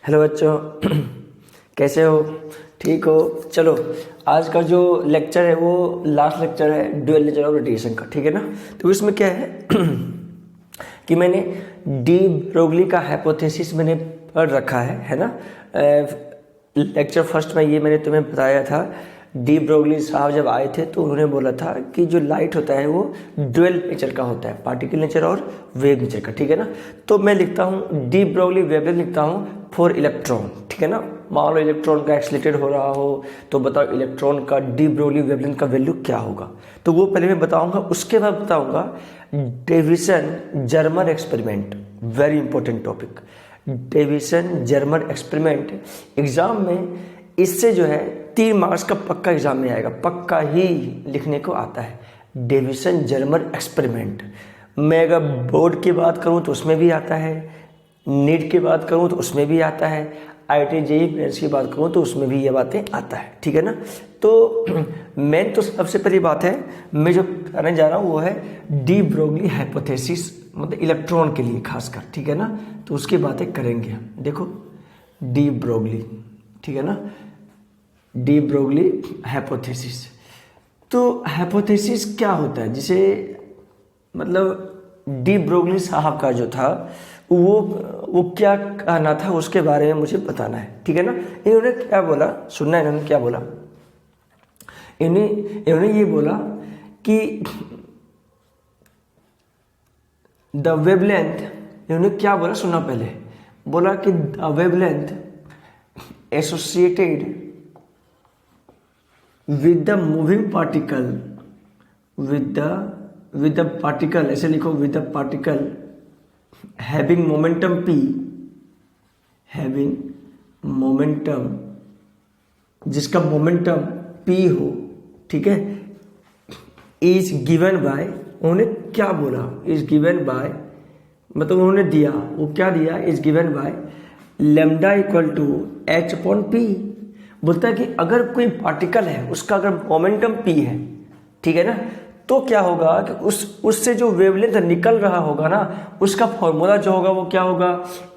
Hello बच्चों, कैसे हो? ठीक हो? चलो, आज का जो लेक्चर है वो लास्ट लेक्चर है ड्यूअल नेचर ऑफ रेडिएशन का, ठीक है ना। तो इसमें क्या है कि मैंने डी ब्रोगली का हाइपोथेसिस मैंने पढ़ रखा है ना। लेक्चर फर्स्ट में ये मैंने तुम्हें बताया था। डी ब्रोगली साहब जब आए थे तो उन्होंने बोला था कि जो लाइट होता है वो ड्यूअल नेचर का होता है, पार्टिकल नेचर और वेव नेचर का, ठीक है ना। तो मैं लिखता हूँ डी ब्रोगली वेवलेंथ लिखता हूँ फॉर इलेक्ट्रॉन, ठीक है ना। मान लो इलेक्ट्रॉन का एक्सीलरेटेड हो रहा हो तो बताओ इलेक्ट्रॉन का डी ब्रोगली वेवलेंथ का वैल्यू क्या होगा। तो वो पहले मैं बताऊंगा, उसके बाद बताऊंगा Davisson Germer experiment, very important topic. Davisson Germer experiment exam में इससे जो है 3 मार्क्स का पक्का एग्जाम में आएगा, पक्का ही लिखने को आता है। डेविसन जर्मर एक्सपेरिमेंट मैं अगर बोर्ड की बात करूं तो उसमें भी आता है, नीट की बात करूं तो उसमें भी आता है, IIT JEE मेंस की बात करूं तो उसमें भी ये बातें आता है, ठीक है ना। तो मेन तो सबसे पहली बात है मैं जो करने जा रहा हूं वो है डी ब्रोगली हाइपोथेसिस, मतलब इलेक्ट्रॉन के लिए खासकर, ठीक है ना। तो उसकी बातें करेंगे हम। देखो डी ब्रोगली, ठीक है ना, डी ब्रोगली हाइपोथेसिस। तो हाइपोथेसिस क्या होता है, जिसे मतलब डी ब्रोगली साहब का जो था वो क्या कहना था उसके बारे में मुझे बताना है, ठीक है ना। इन्होंने क्या बोला, सुनना है इन्होंने क्या बोला। इन्होंने ये बोला कि द वेवलेंथ, इन्होंने क्या बोला सुनना पहले, बोला कि the wavelength associated with the moving particle, with the particle, ऐसे लिखो, with the particle having momentum p, having momentum, जिसका momentum p हो, ठीक है, is given by, उन्होंने क्या बोला, is given by मतलब उन्होंने दिया, वो क्या दिया, is given by lambda equal to h upon p। बोलता है कि अगर कोई पार्टिकल है उसका अगर मोमेंटम p है, ठीक है ना, तो क्या होगा कि उससे जो वेवलेंथ निकल रहा होगा ना उसका फॉर्मूला जो होगा वो क्या होगा,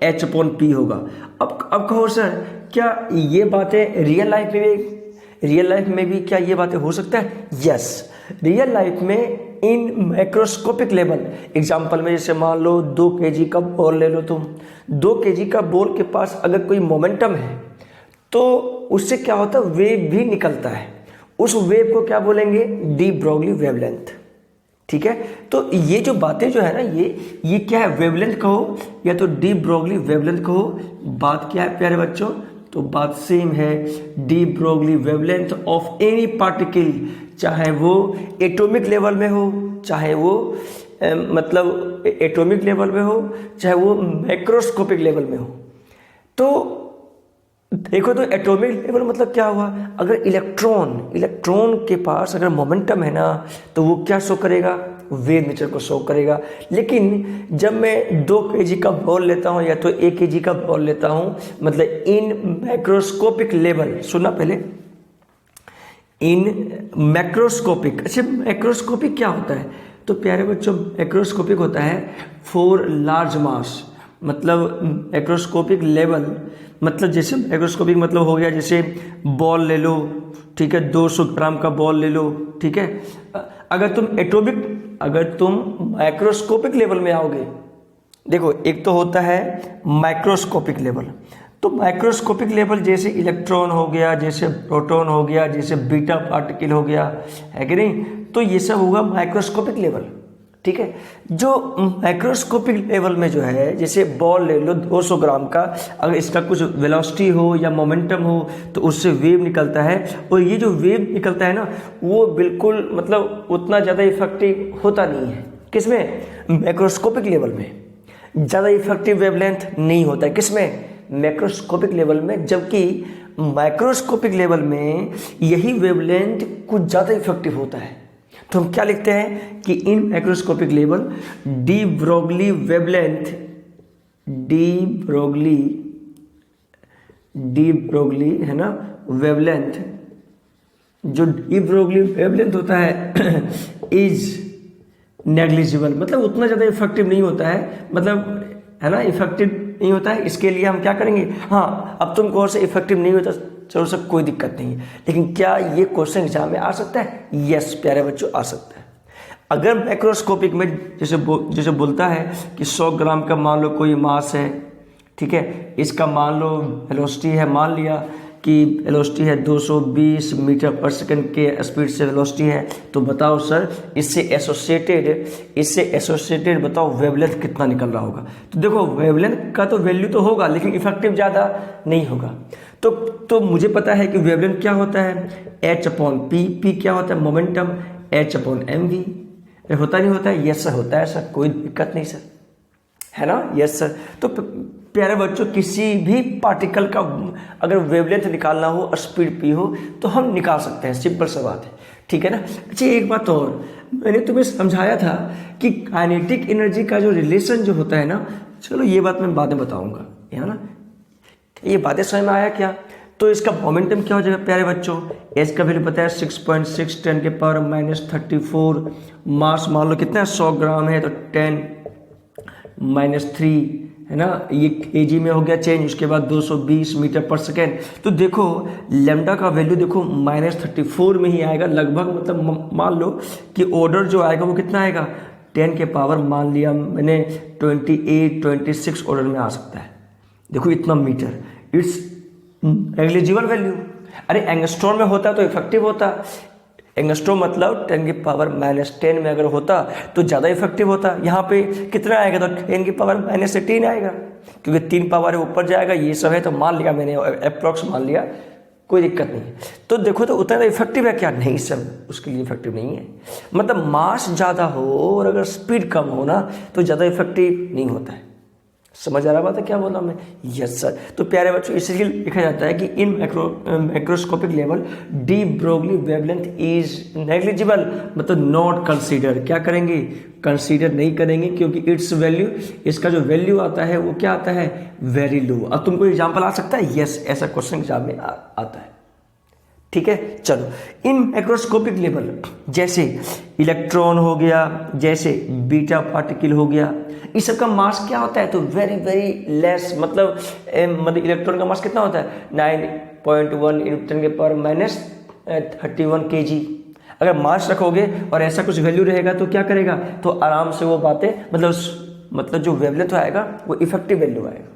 h अपॉन p होगा। अब कहो सर क्या ये बातें रियल लाइफ में भी क्या ये बातें हो सकता है? यस, रियल लाइफ में इन माइक्रोस्कोपिक लेवल, एग्जाम्पल में जैसे मान लो 2 kg का बॉल ले लो तुम, 2 kg का बॉल के पास अगर कोई मोमेंटम है तो उससे क्या होता है, वेव भी निकलता है। उस वेव को क्या बोलेंगे, डी ब्रोगली वेवलेंथ, ठीक है। तो ये जो बातें जो है ना ये क्या है, वेवलेंथ कहो या तो डी ब्रोगली वेवलेंथ कहो, बात क्या है प्यारे बच्चों, तो बात सेम है। D Broglie wavelength of any particle, चाहे वो एटॉमिक लेवल में हो, चाहे वो मतलब एटॉमिक लेवल में हो, चाहे वो मैक्रोस्कोपिक लेवल में हो। तो देखो तो एटॉमिक लेवल मतलब क्या हुआ, अगर इलेक्ट्रॉन के पास अगर मोमेंटम है ना तो वो क्या शो करेगा, वेव नेचर को शो करेगा। लेकिन जब मैं 2 kg का बॉल लेता हूँ या तो 1 kg का बॉल लेता हूँ, मतलब इन मैक्रोस्कोपिक लेवल, सुनना पहले, इन मैक्रोस्कोपिक। अच्छा मैक्रोस्कोपिक क्या होता है, तो प्यारे बच्चों मैक्रोस्कोपिक होता है फॉर लार्ज मास, मतलब मैक्रोस्कोपिक लेवल मतलब जैसे मैक्रोस्कोपिक मतलब हो गया जैसे बॉल ले लो, ठीक है, 200 ग्राम का बॉल ले लो, ठीक है। अगर तुम माइक्रोस्कोपिक लेवल में आओगे, देखो एक तो होता है माइक्रोस्कोपिक लेवल, तो माइक्रोस्कोपिक लेवल जैसे इलेक्ट्रॉन हो गया, जैसे प्रोटॉन हो गया, जैसे बीटा पार्टिकल हो गया, है कि नहीं, तो ये सब होगा माइक्रोस्कोपिक लेवल, ठीक है। जो माइक्रोस्कोपिक लेवल में जो है, जैसे बॉल ले लो 200 ग्राम का, अगर इसका कुछ वेलोसिटी हो या मोमेंटम हो तो उससे वेव निकलता है, और ये जो वेव निकलता है ना वो बिल्कुल मतलब उतना ज़्यादा इफेक्टिव होता नहीं है। किसमें, मैक्रोस्कोपिक लेवल में ज़्यादा इफेक्टिव वेवलेंथ नहीं होता है, किसमें, मैक्रोस्कोपिक लेवल में। जबकि माइक्रोस्कोपिक लेवल में यही वेवलेंथ कुछ ज़्यादा इफेक्टिव होता है। तो हम क्या लिखते हैं कि in microscopic level de Broglie wavelength, de Broglie है ना वेवलेंथ, जो डी ब्रोगली वेवलेंथ होता है इज नेग्लिजिबल, मतलब उतना ज़्यादा इफेक्टिव नहीं होता है, मतलब है ना, इफेक्टिव नहीं होता है, इसके लिए हम क्या करेंगे, हाँ अब तुम कोर्स इफेक्टिव नहीं होता, चलो सर कोई दिक्कत नहीं है, लेकिन क्या ये क्वेश्चन एग्जाम में आ सकता है? यस प्यारे बच्चों आ सकता है। अगर मैक्रोस्कोपिक में जैसे बोलता है कि 100 ग्राम का मान लो कोई मास है, ठीक है, इसका मान लो वेलोसिटी है, मान लिया कि वेलोसिटी है 220 मीटर पर सेकंड के स्पीड से वेलोसिटी है, तो बताओ सर इससे एसोसिएटेड बताओ वेवलेंथ कितना निकल रहा होगा। तो देखो वेवलेंथ का तो वैल्यू तो होगा लेकिन इफेक्टिव ज़्यादा नहीं होगा। तो मुझे पता है कि वेवलेंथ क्या होता है, h/p, p क्या होता है मोमेंटम, h/mv। होता नहीं होता है? यस सर होता है सर, कोई दिक्कत नहीं सर, है ना? Yes sir. तो प्यारे बच्चों किसी भी पार्टिकल का अगर वेवलेंथ निकालना हो और स्पीड p हो तो हम निकाल सकते हैं, सिंपल सा बात है, ठीक है ना। अच्छा एक बात और, मैंने तुम्हें समझाया था कि काइनेटिक एनर्जी का जो रिलेशन जो होता है ना, चलो ये बात मैं बाद में बताऊंगा, है ना। ये बातें समझ में आया क्या? तो इसका मोमेंटम क्या हो जाएगा प्यारे बच्चों, एच का वैल्यू पता है 6.6 10 के पावर -34, मास मान लो कितना है 100 ग्राम है तो 10-3 है ना, ये केजी में हो गया चेंज, उसके बाद 220 मीटर पर सेकेंड। तो देखो लैम्डा का वैल्यू देखो -34 में ही आएगा लगभग, मतलब मान लो कि ऑर्डर जो आएगा वो कितना आएगा 10 के पावर मान लिया मैंने 28-26 ऑर्डर में आ सकता है। देखो इतना मीटर, इट्स नेग्लिजिबल वैल्यू। अरे एंगस्ट्रॉम में होता तो इफेक्टिव होता, एंगस्ट्रॉम मतलब 10 की पावर -10 में अगर होता तो ज़्यादा इफेक्टिव होता। यहाँ पे कितना आएगा तो 10 की पावर -18 आएगा, क्योंकि 3 पावर ऊपर जाएगा, ये सब है तो मान लिया मैंने, अप्रॉक्स मान लिया, कोई दिक्कत नहीं है। तो देखो तो उतना इफेक्टिव है क्या? नहीं सर, उसके लिए इफेक्टिव नहीं है। मतलब मास ज़्यादा हो और अगर स्पीड कम हो ना तो ज़्यादा इफेक्टिव नहीं होता है। समझ आ रहा बात है क्या बोला मैं? Yes sir. तो प्यारे बच्चों इसलिए लिखा जाता है कि in macroscopic level de Broglie wavelength is negligible, मतलब नॉट कंसीडर, क्या करेंगे? कंसीडर नहीं करेंगे, क्योंकि इट्स वैल्यू, इसका जो वैल्यू आता है वो क्या आता है? Very low. अब तुमको एग्जाम्पल आ सकता है? यस, ऐसा क्वेश्चन एग्जाम में आता है, ठीक है। चलो इन मैक्रोस्कोपिक लेवल जैसे इलेक्ट्रॉन हो गया, जैसे बीटा पार्टिकल हो गया, इस सब का मास क्या होता है? तो वेरी वेरी लेस, मतलब इलेक्ट्रॉन का मास कितना होता है 9.1 × 10 के पावर -31 kg। अगर मास रखोगे और ऐसा कुछ वैल्यू रहेगा तो क्या करेगा? तो आराम से वो बातें, मतलब जो वेवलेंथ आएगा वो इफेक्टिव वैल्यू आएगा।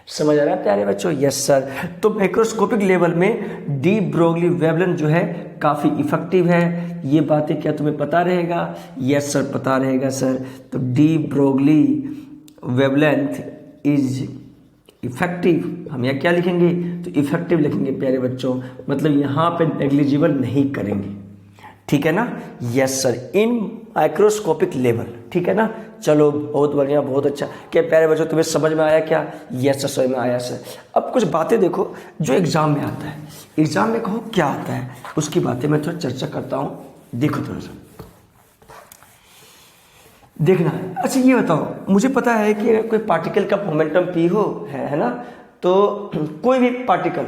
समझ आ रहा है प्यारे बच्चों? Yes sir. तो माइक्रोस्कोपिक लेवल में डी ब्रोगली वेवलेंथ जो है काफ़ी इफेक्टिव है, ये बातें क्या तुम्हें पता रहेगा? यस सर पता रहेगा सर। तो D Broglie wavelength is effective, हम यहाँ क्या लिखेंगे? तो इफेक्टिव लिखेंगे प्यारे बच्चों, मतलब यहाँ पे नेग्लिजिबल नहीं करेंगे, ठीक है ना। यस सर, इन माइक्रोस्कोपिक लेवल, ठीक है ना। चलो बहुत बढ़िया, बहुत अच्छा। क्या प्यारे बच्चों तुम्हें समझ में आया क्या? यस सर समझ में आया सर। अब कुछ बातें देखो जो एग्जाम में आता है, एग्जाम में कहो क्या आता है उसकी बातें मैं थोड़ा चर्चा करता हूँ, देखो थोड़ा सा देखना। अच्छा ये बताओ, मुझे पता है कि अगर कोई पार्टिकल का मोमेंटम p हो, है ना, तो कोई भी पार्टिकल,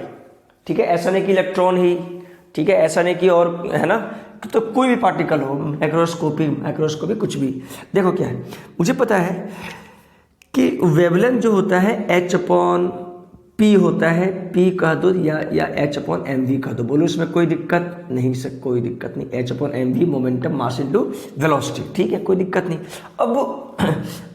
ठीक है, ऐसा नहीं कि इलेक्ट्रॉन ही, ठीक है, ऐसा नहीं कि और, है ना, तो कोई भी पार्टिकल हो, माइक्रोस्कोपिक कुछ भी। देखो क्या है, मुझे पता है कि वेवलेंथ जो होता है h/p होता है, p कह दो या h/mv कह दो, बोलो इसमें कोई दिक्कत नहीं सर, कोई दिक्कत नहीं। h/mv momentum mass into velocity, ठीक है, कोई दिक्कत नहीं।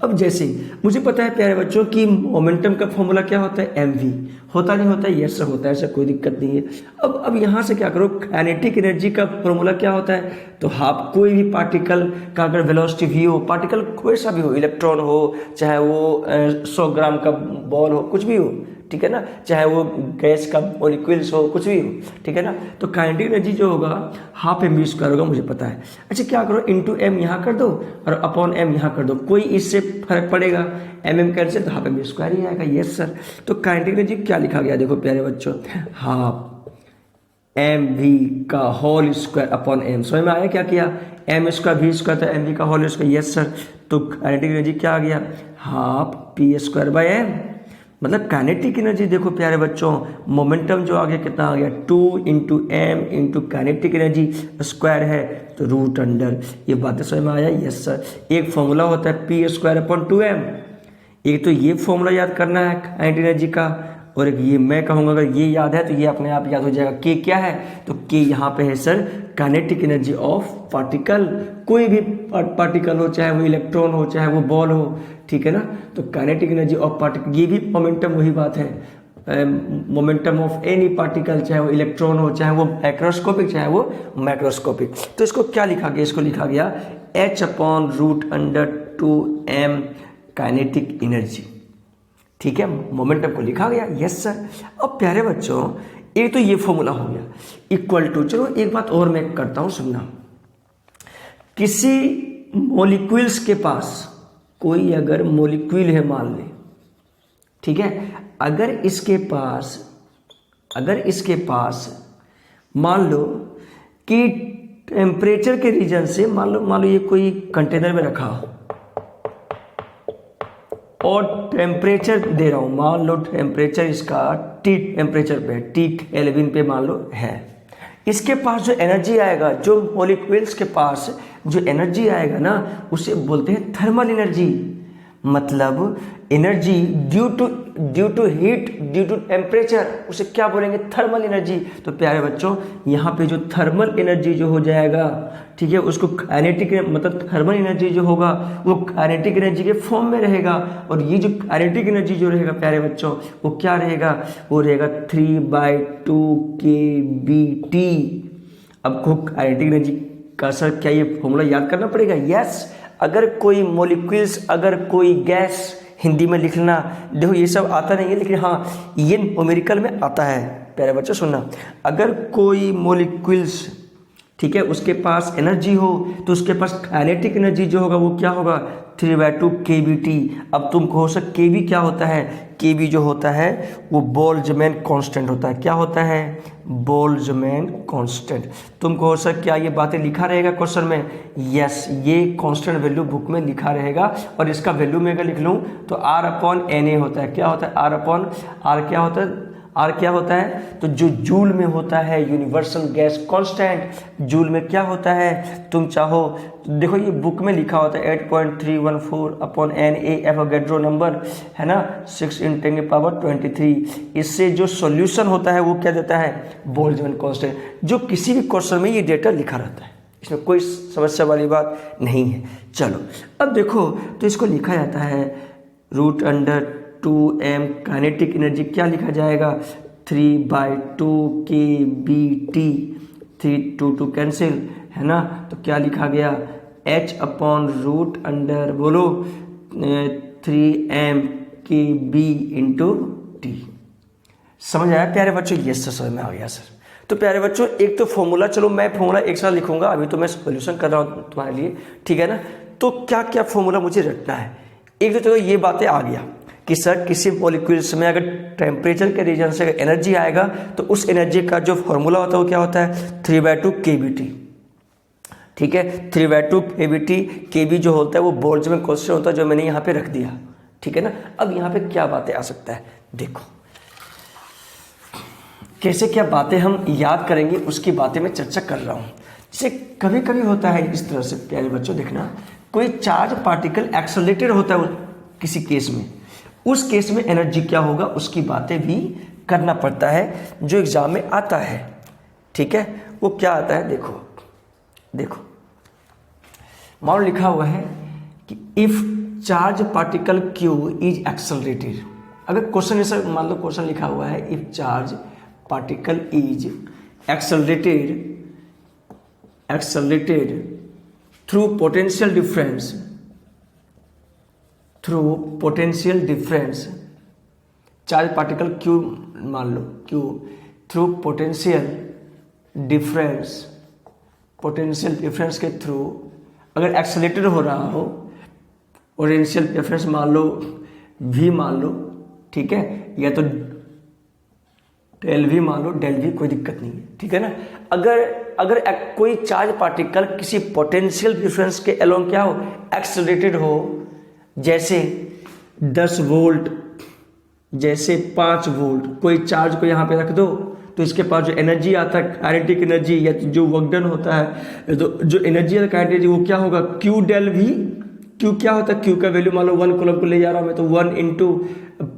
अब जैसे मुझे पता है प्यारे बच्चों कि मोमेंटम का फॉर्मूला क्या होता है? mv होता नहीं होता है? यस सर होता है सर, कोई दिक्कत नहीं है। अब यहाँ से क्या करो, काइनेटिक एनर्जी का फॉर्मूला क्या होता है? तो हाफ कोई भी पार्टिकल का अगर वेलोसिटी v हो, पार्टिकल कोई सा भी हो, इलेक्ट्रॉन हो, चाहे वो 100 ग्राम का बॉल हो, कुछ भी हो, ठीक है ना, चाहे वो गैस का मॉलिक्यूल्स हो, कुछ भी हो, ठीक है ना, तो काइनेटिक एनर्जी जो होगा हाफ mv² होगा, मुझे पता है। अच्छा क्या करो, इंटू m यहाँ कर दो और अपॉन m यहाँ कर दो, कोई इससे फर्क पड़ेगा? mm कैंसिल तो हाफ mv² ही आएगा। Yes sir. तो काइनेटिक एनर्जी क्या लिखा गया देखो प्यारे बच्चों, हाफ mv का होल स्क्वायर अपॉन m। समझ में आया क्या किया? m² v² तो mv का होल स्क्वायर। Yes sir. तो काइनेटिक एनर्जी क्या आ गया? हाफ p²/m, मतलब काइनेटिक एनर्जी देखो प्यारे बच्चों, मोमेंटम जो आगे कितना आ गया 2 × m × काइनेटिक एनर्जी स्क्वायर है तो √अंडर। ये बातें समझ में आया? Yes sir. एक फॉर्मूला होता है p² अपॉन 2m, एक तो ये फॉर्मूला याद करना है काइनेटिक एनर्जी का, और एक ये मैं कहूँगा अगर ये याद है तो ये अपने आप याद हो जाएगा। के क्या है, तो के यहाँ पे है sir kinetic energy of particle. कोई भी पार्टिकल हो, चाहे वो इलेक्ट्रॉन हो, चाहे वो बॉल हो, ठीक है ना। तो काइनेटिक एनर्जी ऑफ पार्टिकल, ये भी मोमेंटम वही बात है, मोमेंटम ऑफ एनी पार्टिकल, चाहे वो इलेक्ट्रॉन हो, चाहे वो मैक्रोस्कोपिक, चाहे वो माइक्रोस्कोपिक। तो इसको क्या लिखा गया, इसको लिखा गया h/√2m काइनेटिक एनर्जी, ठीक है, मोमेंटम को लिखा गया। Yes sir. अब प्यारे बच्चों एक तो ये फॉर्मूला हो गया, इक्वल टू, चलो एक बात और मैं करता हूं, सुनना। किसी मॉलिक्यूल्स के पास, कोई अगर मॉलिक्यूल है मान ले, ठीक है, अगर इसके पास मान लो कि टेम्परेचर के रीजन से, मान लो ये कोई कंटेनर में रखा हो और टेम्परेचर दे रहा हूं, मान लो टेम्परेचर इसका T टेम्परेचर पे, T केल्विन पे मान लो है। इसके पास जो एनर्जी आएगा, जो मॉलिक्यूल्स के पास जो एनर्जी आएगा ना, उसे बोलते हैं थर्मल एनर्जी। मतलब energy due to heat, due to temperature, उसे क्या बोलेंगे, थर्मल एनर्जी। तो प्यारे बच्चों यहाँ पे जो थर्मल एनर्जी जो हो जाएगा, ठीक है, उसको काइनेटिक, मतलब थर्मल एनर्जी जो होगा वो काइनेटिक एनर्जी के फॉर्म में रहेगा। और ये जो काइनेटिक एनर्जी जो रहेगा प्यारे बच्चों, वो क्या रहेगा, वो रहेगा 3/2 kBT। अब को काइनेटिक एनर्जी का सर क्या ये फॉर्मूला याद करना पड़ेगा? यस। अगर कोई मॉलिक्यूल्स, अगर कोई गैस, हिंदी में लिखना, देखो ये सब आता नहीं है, लेकिन हाँ ये न्यूमेरिकल में आता है। प्यारे बच्चों सुनना, अगर कोई मॉलिक्यूल्स, ठीक है, उसके पास एनर्जी हो तो उसके पास काइनेटिक एनर्जी जो होगा वो क्या होगा, 3/2 kBT। अब तुम कहो सर kB क्या होता है? kB जो होता है वो बोल्ट्जमैन कांस्टेंट होता है। क्या होता है? Boltzmann constant. तुम कहो सर क्या ये बातें लिखा रहेगा क्वेश्चन में? यस, ये कांस्टेंट वैल्यू बुक में लिखा रहेगा। और इसका वैल्यू मैं अगर लिख लूँ तो R/Na होता है। क्या होता है? R क्या होता है? आर क्या होता है? तो जो जूल में होता है यूनिवर्सल गैस कांस्टेंट, जूल में क्या होता है, तुम चाहो तो देखो ये बुक में लिखा होता है 8.314/Na एवोगैड्रो नंबर, है ना, 6 × 10⁻23। इससे जो सॉल्यूशन होता है वो क्या देता है? Boltzmann constant. जो किसी भी क्वेश्चन में ये डेटा लिखा रहता है, इसमें कोई समस्या वाली बात नहीं है। चलो अब देखो, तो इसको लिखा जाता है √2m काइनेटिक एनर्जी क्या लिखा जाएगा? 3/2 kBT, 3 कैंसिल, है ना, तो क्या लिखा गया? h/√, बोलो 3m kB × T। समझ आया प्यारे बच्चों? यस सर, समझ में आ गया सर। तो प्यारे बच्चों एक तो फॉर्मूला, चलो मैं फॉर्मूला एक साथ लिखूंगा, अभी तो मैं सॉल्यूशन कर रहा हूँ तुम्हारे लिए, ठीक है ना। तो क्या क्या फॉर्मूला मुझे रटना है? एक तो चलो ये बातें आ गया कि सर किसी मॉलिक्यूल्स में अगर टेम्परेचर के रीजन से अगर एनर्जी आएगा तो उस एनर्जी का जो फॉर्मूला होता है वो क्या होता है? 3/2 kBT, ठीक है, 3/2 kBT। kB जो होता है वो बोल्ट्जमैन कांस्टेंट होता है, जो मैंने यहाँ पे रख दिया, ठीक है ना। अब यहाँ पे क्या बातें आ सकता है, देखो कैसे क्या बातें हम याद करेंगे, उसकी बातें मैं चर्चा कर रहा हूँ। जैसे कभी कभी होता है इस तरह से प्यारे बच्चों, देखना, कोई चार्ज पार्टिकल एक्सेलरेटेड होता है किसी केस में, उस केस में एनर्जी क्या होगा उसकी बातें भी करना पड़ता है, जो एग्जाम में आता है, ठीक है। वो क्या आता है, देखो मान लिखा हुआ है कि if charge particle Q is accelerated. अगर क्वेश्चन ऐसा मान लो, क्वेश्चन लिखा हुआ है if charge particle is accelerated through potential difference, charge particle Q मान लो, Q थ्रू पोटेंशियल डिफरेंस के थ्रू अगर एक्सेलरेटेड हो रहा हो, पोटेंशियल डिफरेंस मान लो V मान लो, ठीक है, या तो ∆V मान लो, ∆V कोई दिक्कत नहीं है, ठीक है ना। अगर कोई चार्ज पार्टिकल किसी पोटेंशियल डिफरेंस के अलोंग क्या हो, एक्सेलरेटेड हो, जैसे 10 वोल्ट, जैसे 5 वोल्ट, कोई चार्ज को यहाँ पे रख दो तो इसके पास जो एनर्जी आता है काइनेटिक एनर्जी या जो वर्क डन होता है, तो जो एनर्जी काइनेटिक एनर्जी वो क्या होगा? Q ∆V क्यू क्या होता है, क्यू का वैल्यू मान लो 1 कूलम को ले जा रहा हूँ मैं, तो 1 इंटू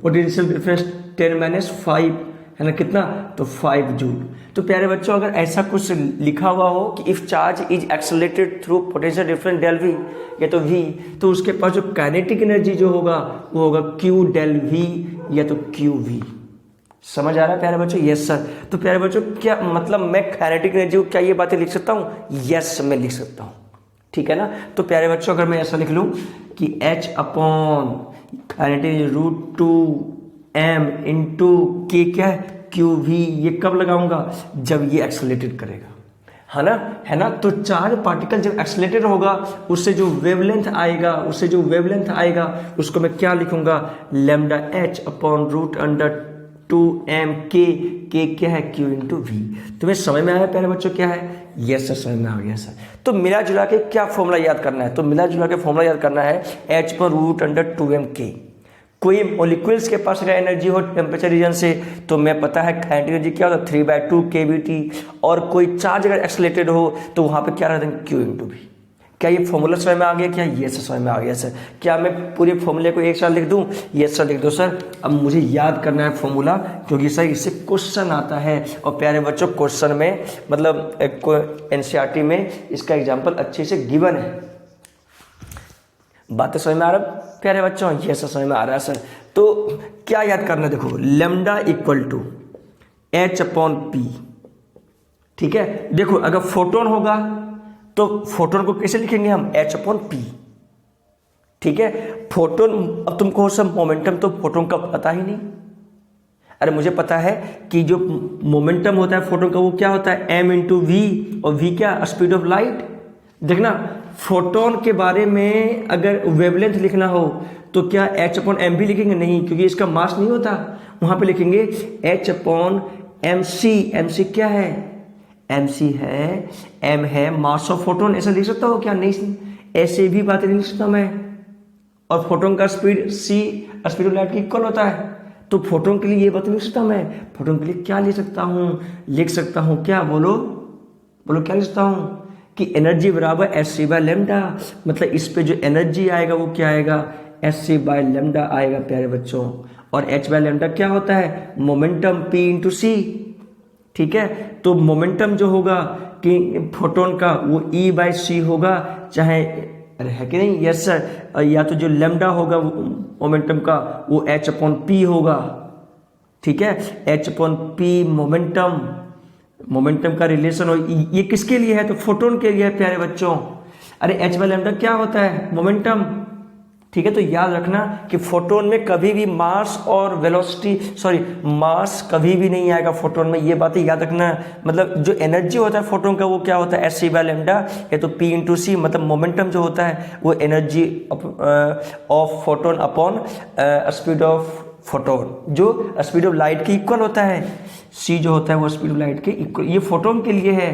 पोटेंशियल डिफरेंस 10-5 है ना, कितना, तो 5 जूल। तो प्यारे बच्चों अगर ऐसा कुछ लिखा हुआ हो कि if charge is accelerated through potential difference del V या तो वी, तो उसके पास जो काइनेटिक एनर्जी जो होगा वो होगा क्यू डेल वी या तो क्यू वी। समझ आ रहा है प्यारे बच्चों? Yes sir. तो प्यारे बच्चों क्या मतलब मैं काइनेटिक एनर्जी को क्या ये बातें लिख सकता हूँ? यस मैं लिख सकता हूँ, ठीक है ना। तो प्यारे बच्चों अगर मैं ऐसा लिख लूँ कि H upon kinetic √2m into के क्या है, क्यू वी, ये कब लगाऊंगा? जब ये एक्सेलरेटेड करेगा, है ना। तो चार्ज पार्टिकल जब एक्सेलरेटेड होगा उससे जो वेवलेंथ आएगा उसको मैं क्या लिखूंगा? लैम्डा H अपॉन √2m के क्या है, Q इंटू वी। तुम्हें समझ में आया प्यारे बच्चों क्या है? यस सर समझ में आ गया सर। तो मिला जुला के क्या फॉर्मूला याद करना है? तो मिला जुला के फॉर्मूला याद करना है H पर √2m के। कोई मॉलिक्यूल्स के पास अगर एनर्जी हो टेम्परेचर रीजन से तो मैं पता है काइनेटिक एनर्जी क्या होता है 3/2 kBT, और कोई चार्ज अगर एक्सेलरेटेड हो तो वहां पे क्या रहता है Q इंटू वी। क्या ये फॉर्मूला समझ में आ गया क्या? ये सर समझ में आ गया सर। क्या मैं पूरे फॉर्मूले को एक साथ लिख दूं? ये सर लिख दो सर। अब मुझे याद करना है फॉर्मूला, क्योंकि सर इससे क्वेश्चन आता है, और प्यारे बच्चों क्वेश्चन में मतलब एनसीईआरटी में इसका एग्जाम्पल अच्छे से गिवन है। बातें समझ में आ रहा है प्यारे बच्चों? ये सर समझ में आ रहा है सर। तो क्या याद करना है? देखो lambda equal to H upon P, ठीक है। देखो अगर फोटोन होगा तो फोटोन को कैसे लिखेंगे हम? H अपॉन पी, ठीक है। फोटोन, अब तुमको सब मोमेंटम तो फोटोन का पता ही नहीं। अरे मुझे पता है कि जो मोमेंटम होता है फोटोन का वो क्या होता है m इंटू वी, और v क्या, स्पीड ऑफ लाइट। देखना फोटोन के बारे में अगर वेवलेंथ लिखना हो तो क्या H अपॉन एम भी लिखेंगे? नहीं, क्योंकि इसका मास नहीं होता। वहां पे लिखेंगे H upon M C. M C क्या है? एम सी है, m है मास ऑफ फोटोन। ऐसा लिख सकता हो क्या? नहीं, ऐसे भी बातें नहीं लिख सकता मैं। और फोटोन का speed c speed of light की इक्वल होता है, तो फोटोन के लिए ये बात नहीं लिख सकता मैं। फोटोन के लिए क्या लिख सकता हूँ? लिख सकता हूँ क्या? बोलो क्या लिख सकता हूँ? कि एनर्जी बराबर एच बाय लेमडा। मतलब इस पे जो एनर्जी आएगा वो क्या आएगा? एच बाय लेमडा आएगा प्यारे बच्चों। और एच बाय लेमडा क्या होता है? मोमेंटम p इंटू सी, ठीक है। तो मोमेंटम जो होगा कि फोटोन का वो E बाय सी होगा, चाहे, अरे है कि नहीं? Yes sir. या तो जो लेमडा होगा मोमेंटम का वो H अपॉन पी होगा, ठीक है। H अपॉन पी मोमेंटम का रिलेशन हो, ये किसके लिए है? तो फोटोन के लिए है प्यारे बच्चों। अरे H बाय लेमडा क्या होता है? मोमेंटम, ठीक है। तो याद रखना कि फोटोन में कभी भी मास और मास कभी भी नहीं आएगा फोटोन में, ये बातें याद रखना। मतलब जो एनर्जी होता है फोटोन का वो क्या होता है? एच बाय लेमडा या तो पी इंटू सी। मतलब मोमेंटम जो होता है वो energy of photon upon speed of photon, जो स्पीड ऑफ लाइट के इक्वल होता है। सी जो होता है वो स्पीड ऑफ लाइट के इक्वल, ये फोटोन के लिए है,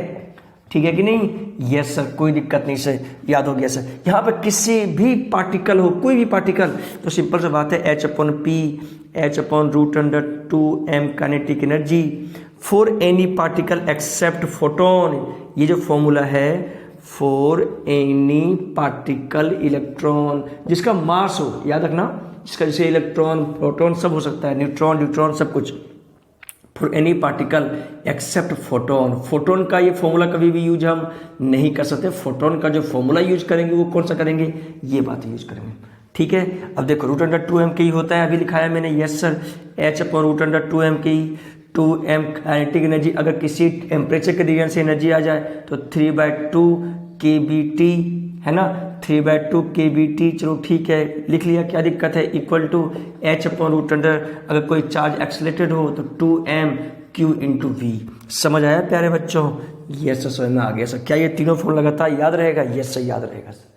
ठीक है कि नहीं? यस सर, कोई दिक्कत नहीं सर, याद हो गया सर। यहाँ पे किसी भी पार्टिकल हो, कोई भी पार्टिकल, तो सिंपल सा बात है H upon P, H upon √2m kinetic energy for any particle except photon. ये जो फॉर्मूला है फॉर एनी पार्टिकल इलेक्ट्रॉन जिसका मास हो, याद रखना, जिसका जैसे इलेक्ट्रॉन प्रोटॉन सब हो सकता है, न्यूट्रॉन सब कुछ। For any particle except photon. Photon का ये फॉर्मूला कभी भी यूज हम नहीं कर सकते। फोटोन का जो फॉर्मूला यूज करेंगे वो कौन सा करेंगे? ये बात यूज करेंगे, ठीक है। अब देखो √2m के ही होता है, अभी लिखाया मैंने, yes sir. H upon √2m के ही 2m काइनेटिक एनर्जी, अगर किसी टेम्परेचर के रीजन से एनर्जी आ जाए तो 3/2 kBT, है ना, 3/2 kBT। चलो ठीक है, लिख लिया, क्या दिक्कत है? इक्वल टू H अपॉन √2, अगर कोई चार्ज एक्सेलरेटेड हो तो 2m Q इंटू वी। समझ आया प्यारे बच्चों? यस सर, समझ में आ गया सर। क्या ये तीनों फॉर्मूला लगातार याद रहेगा? यस सर, याद रहेगा सर,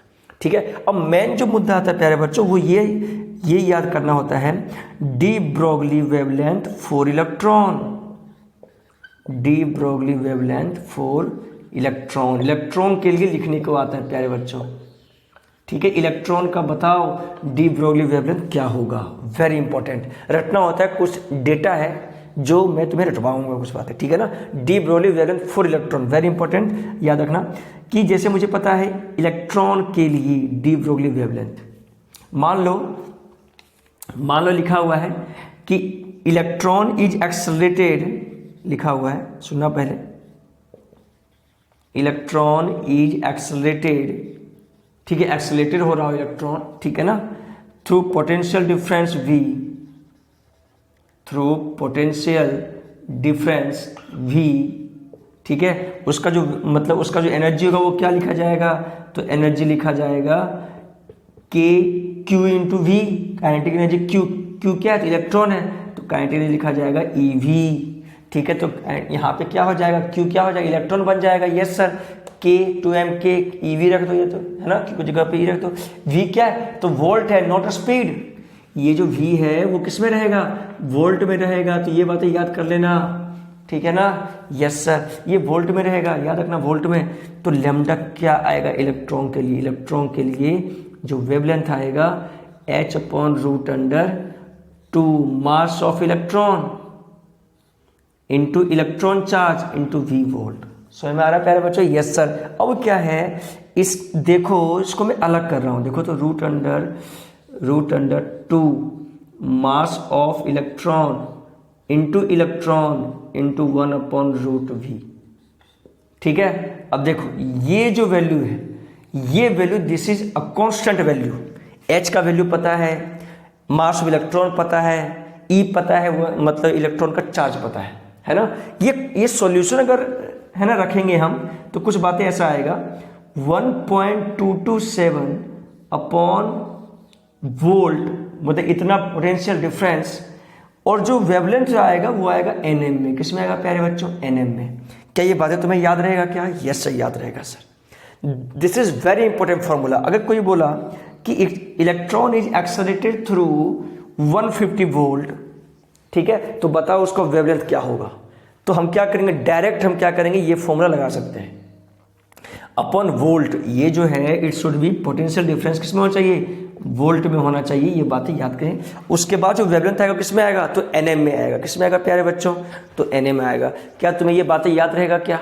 ठीक है। अब मेन जो मुद्दा आता है प्यारे बच्चों वो ये याद करना होता है D Broglie wavelength for electron. D Broglie wavelength for electron, electron के लिए लिखने को आता है प्यारे बच्चों, ठीक है। इलेक्ट्रॉन का बताओ डी ब्रोगली वेवलेंथ क्या होगा? वेरी इंपॉर्टेंट रटना होता है। कुछ डेटा है जो मैं तुम्हें रटवाऊंगा कुछ बातें, ठीक है ना। D Broglie wavelength for electron, very important, याद रखना कि जैसे मुझे पता है इलेक्ट्रॉन के लिए डी ब्रोगली वेवलेंथ, मान लो लिखा हुआ है कि इलेक्ट्रॉन इज एक्सेलरेटेड, लिखा हुआ है, सुनना पहले, इलेक्ट्रॉन इज एक्सेलरेटेड, ठीक है, एक्सेलरेटेड हो रहा हो इलेक्ट्रॉन, ठीक है ना, through potential difference V, through potential difference V, ठीक है। उसका जो मतलब उसका जो एनर्जी होगा वो क्या लिखा जाएगा, तो एनर्जी लिखा जाएगा K Q into V, kinetic energy Q क्या है, तो इलेक्ट्रॉन है, तो काइनेटिक एनर्जी लिखा जाएगा EV, ठीक है। तो यहाँ पे क्या हो जाएगा, Q क्या हो जाएगा, इलेक्ट्रॉन बन जाएगा, yes sir, K 2m K EV रख दो, ये तो है ना, कुछ जगह पे E रख दो। V क्या है, तो वोल्ट है, नॉट स्पीड, ये जो V है वो किस में रहेगा, वोल्ट में रहेगा, तो ये बातें याद कर लेना, ठीक है ना, यस सर, ये वोल्ट में रहेगा, याद रखना वोल्ट में। तो लैम्डा क्या आएगा इलेक्ट्रॉन के लिए, इलेक्ट्रॉन के लिए जो वेवलेंथ आएगा h/√2 mass of electron into electron charge into V volt. समझ में आ रहा है प्यारे बच्चों, यस सर। अब क्या है, इस देखो इसको मैं अलग कर रहा हूं, देखो तो √2 mass of electron into 1/√V, ठीक है। अब देखो ये जो वैल्यू है, ये value this is a constant value, H का वैल्यू पता है, मास ऑफ इलेक्ट्रॉन पता है, E पता है, वो मतलब इलेक्ट्रॉन का चार्ज पता है ना। ये सॉल्यूशन अगर है ना रखेंगे हम तो कुछ बातें ऐसा आएगा, 1.227 अपॉन वोल्ट, मतलब इतना पोटेंशियल डिफरेंस, और जो वेवलेंथ आएगा वो आएगा Nm में, किस में आएगा प्यारे बच्चों, Nm में। क्या ये बातें तुम्हें याद रहेगा क्या, यस सर याद रहेगा sir. This is very important formula. अगर कोई बोला कि electron is accelerated through 150 volt, ठीक है, तो बताओ उसका वेवलेंथ क्या होगा, तो हम क्या करेंगे, डायरेक्ट हम क्या करेंगे, ये फॉर्मूला लगा सकते हैं, अपॉन वोल्ट, ये जो है it should be potential difference किस में होना चाहिए, वोल्ट में होना चाहिए, ये बातें याद करें। उसके बाद जो वेवलेंथ आएगा किस में आएगा, तो Nm में आएगा, किस में आएगा प्यारे बच्चों, तो Nm में आएगा। क्या तुम्हें ये बातें याद रहेगा क्या,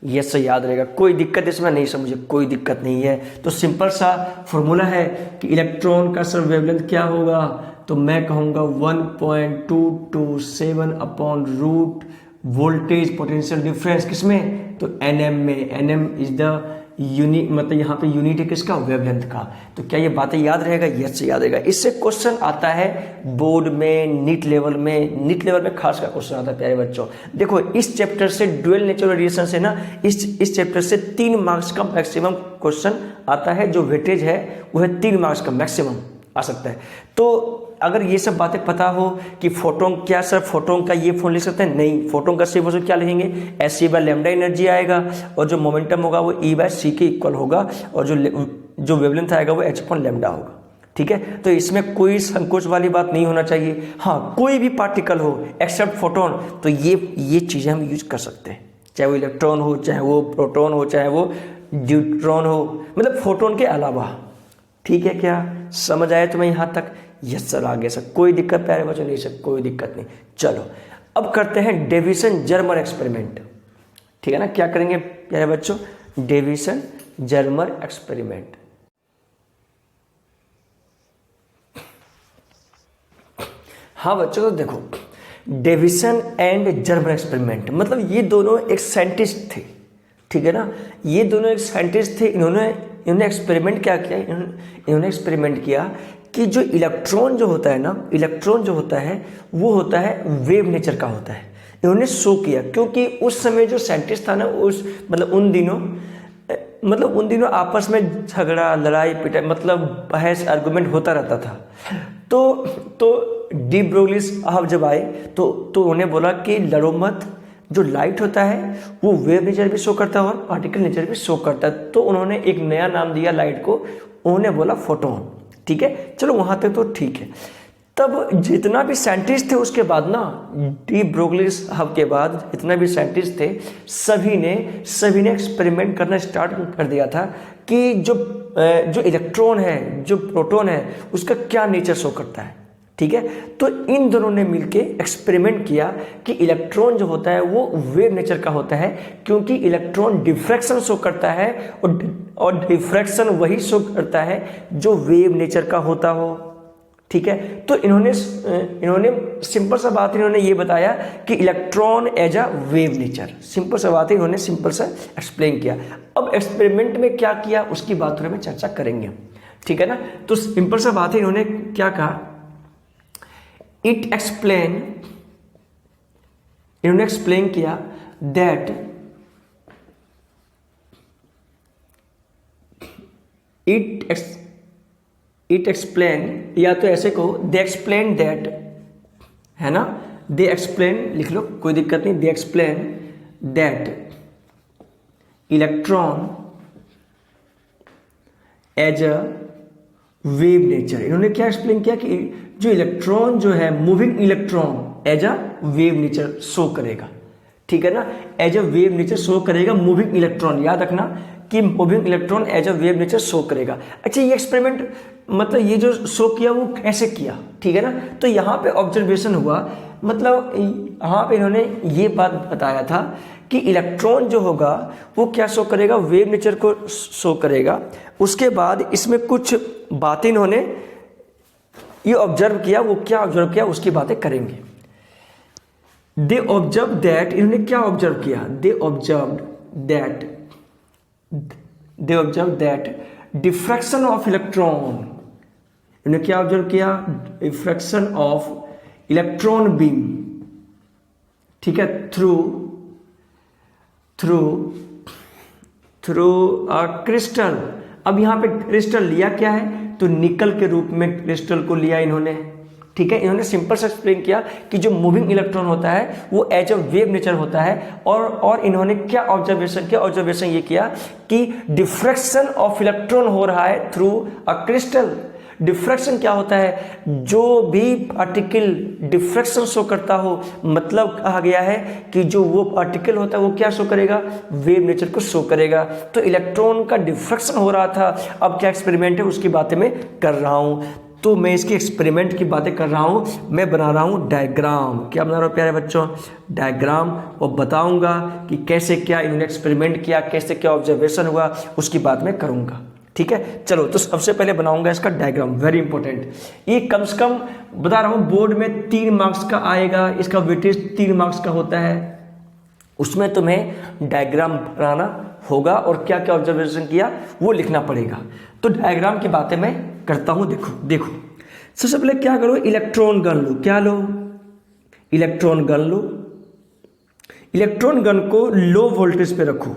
यस सर याद रहेगा, कोई दिक्कत इसमें नहीं समझे, कोई दिक्कत नहीं है। तो सिंपल सा फॉर्मूला है कि इलेक्ट्रॉन का सर वेवलेंथ क्या होगा, तो मैं कहूँगा 1.227 upon root voltage potential difference किसमें, तो Nm में। Nm इज द यूनिट, मतलब यहाँ पे यूनिट है किसका, वेवलेंथ का। तो क्या ये बातें याद रहेगा, यस याद रहेगा। इससे क्वेश्चन आता है बोर्ड में, नीट लेवल में खास का क्वेश्चन आता है प्यारे बच्चों। देखो इस चैप्टर से ड्यूअल नेचुरल रिलेशन से ना, इस चैप्टर से 3 मार्क्स का मैक्सिमम क्वेश्चन आता है, जो वेटेज है वो है 3 मार्क्स का मैक्सिमम आ सकता है। तो अगर ये सब बातें पता हो कि फोटोन क्या, सर फोटोन का ये फॉर्म लिख सकते हैं, नहीं, फोटोन का सिर्फ उसको क्या लिखेंगे, Sc/λ एनर्जी आएगा, और जो मोमेंटम होगा वो E/c के इक्वल होगा, और जो वेवलेंथ आएगा वो h/λ होगा, ठीक है। तो इसमें कोई संकोच वाली बात नहीं होना चाहिए। हाँ, कोई भी पार्टिकल हो एक्सेप्ट फोटोन, तो ये चीज़ें हम यूज कर सकते हैं, चाहे वो इलेक्ट्रॉन हो, चाहे वो प्रोटॉन हो, चाहे वो न्यूट्रॉन हो, मतलब फोटोन के अलावा, ठीक है। क्या समझ आया तुम्हें यहाँ तक, यस सर आगे सर, कोई दिक्कत प्यारे बच्चों नहीं सर, कोई दिक्कत नहीं। चलो अब करते हैं डेविसन जर्मर एक्सपेरिमेंट, ठीक है ना। क्या करेंगे प्यारे बच्चों, डेविसन जर्मर एक्सपेरिमेंट। हाँ बच्चों, तो देखो डेविसन एंड जर्मर एक्सपेरिमेंट, मतलब ये दोनों एक साइंटिस्ट थे, ठीक है ना। ये दोनों एक साइंटिस्ट थे, इन्होंने एक्सपेरिमेंट क्या किया, इन्होंने एक्सपेरिमेंट किया कि जो इलेक्ट्रॉन जो होता है ना, इलेक्ट्रॉन जो होता है वो होता है वेव नेचर का होता है। इन्होंने शो किया, क्योंकि उस समय जो साइंटिस्ट था ना, उन दिनों आपस में झगड़ा, लड़ाई पिटाई, मतलब बहस आर्गुमेंट होता रहता था। तो डी ब्रोगली साहब जब आए तो उन्हें बोला कि लड़ो मत, जो लाइट होता है वो वेव नेचर भी शो करता है और पार्टिकल नेचर भी शो करता है। तो उन्होंने एक नया नाम दिया लाइट को, उन्होंने बोला फोटोन, ठीक है। चलो वहाँ तक तो ठीक है। तब जितना भी साइंटिस्ट थे उसके बाद ना, डी ब्रोगली साहब के बाद जितना भी साइंटिस्ट थे, सभी ने एक्सपेरिमेंट करना स्टार्ट कर दिया था कि जो इलेक्ट्रॉन है, जो प्रोटॉन है, उसका क्या नेचर शो करता है, ठीक है। तो इन दोनों ने मिलके एक्सपेरिमेंट किया कि इलेक्ट्रॉन जो होता है वो वेव नेचर का होता है, क्योंकि इलेक्ट्रॉन डिफ्रैक्शन शो करता है और डिफ्रैक्शन वही शो करता है जो वेव नेचर का होता हो, ठीक है। तो इन्होंने सिंपल सा बात इन्होंने ये बताया कि electron as a wave nature, simple सा बात है, इन्होंने सिंपल सा एक्सप्लेन किया। अब एक्सपेरिमेंट में क्या किया उसकी बात में चर्चा करेंगे, ठीक है ना। तो सिंपल सा बात है, इन्होंने क्या कहा, इन्होंने एक्सप्लेन किया दैट इट एक्सप्लेन, या तो ऐसे कहो दे एक्सप्लेन दैट, है ना, दे एक्सप्लेन लिख लो कोई दिक्कत नहीं, they explain that electron as a wave nature. इन्होंने क्या एक्सप्लेन किया कि जो इलेक्ट्रॉन जो है, moving electron as a wave nature show करेगा, ठीक है ना, as a wave nature show करेगा मूविंग इलेक्ट्रॉन। याद रखना कि moving electron as a wave nature show करेगा। अच्छा, ये एक्सपेरिमेंट मतलब ये जो शो किया वो कैसे किया, ठीक है ना। तो यहाँ पे ऑब्जर्वेशन हुआ, मतलब यहाँ पे इन्होंने ये बात बताया था कि इलेक्ट्रॉन जो होगा वो क्या शो करेगा, वेव नेचर को शो करेगा। उसके बाद इसमें कुछ बातें इन्होंने ये ऑब्जर्व किया, वो क्या ऑब्जर्व किया उसकी बातें करेंगे। दे ऑब्जर्व दैट, इन्होंने क्या ऑब्जर्व किया, they observe that diffraction of electron. इन्होंने क्या ऑब्जर्व किया, डिफ्रैक्शन ऑफ इलेक्ट्रॉन बीम, ठीक है, थ्रू अ क्रिस्टल। अब यहां पे क्रिस्टल लिया क्या है, तो निकल के रूप में क्रिस्टल को लिया इन्होंने, ठीक है। इन्होंने सिंपल से एक्सप्लेन किया कि जो मूविंग इलेक्ट्रॉन होता है वो एज अ वेव नेचर होता है। और इन्होंने क्या ऑब्जर्वेशन किया, ऑब्जर्वेशन ये किया कि डिफ्रैक्शन ऑफ इलेक्ट्रॉन हो रहा है थ्रू अ क्रिस्टल। डिफ्रैक्शन क्या होता है, जो भी पार्टिकल डिफ्रैक्शन शो करता हो, मतलब कहा गया है कि जो वो पार्टिकल होता है वो क्या शो करेगा, वेव नेचर को शो करेगा। तो इलेक्ट्रॉन का डिफ्रैक्शन हो रहा था। अब क्या एक्सपेरिमेंट है उसकी बातें मैं कर रहा हूं, तो मैं इसके एक्सपेरिमेंट की बातें कर रहा हूं, मैं बना रहा हूं डायग्राम। क्या बना रहा हूं प्यारे बच्चों, डायग्राम, और बताऊंगा कि कैसे क्या इन्होंने एक्सपेरिमेंट किया, कैसे क्या ऑब्जर्वेशन हुआ, उसकी बात मैं करूंगा, ठीक है। चलो, तो सबसे पहले बनाऊंगा इसका डायग्राम, वेरी इंपॉर्टेंट। ये कम से कम बता रहा हूं बोर्ड में 3 मार्क्स का आएगा, इसका वेटेज 3 मार्क्स का होता है। उसमें तुम्हें डायग्राम बनाना होगा और क्या क्या ऑब्जर्वेशन किया वो लिखना पड़ेगा। तो डायग्राम की बातें मैं करता हूं। देखो सबसे पहले क्या करो, इलेक्ट्रॉन गन लो। क्या लो, इलेक्ट्रॉन गन लो। इलेक्ट्रॉन गन को लो वोल्टेज पे रखो।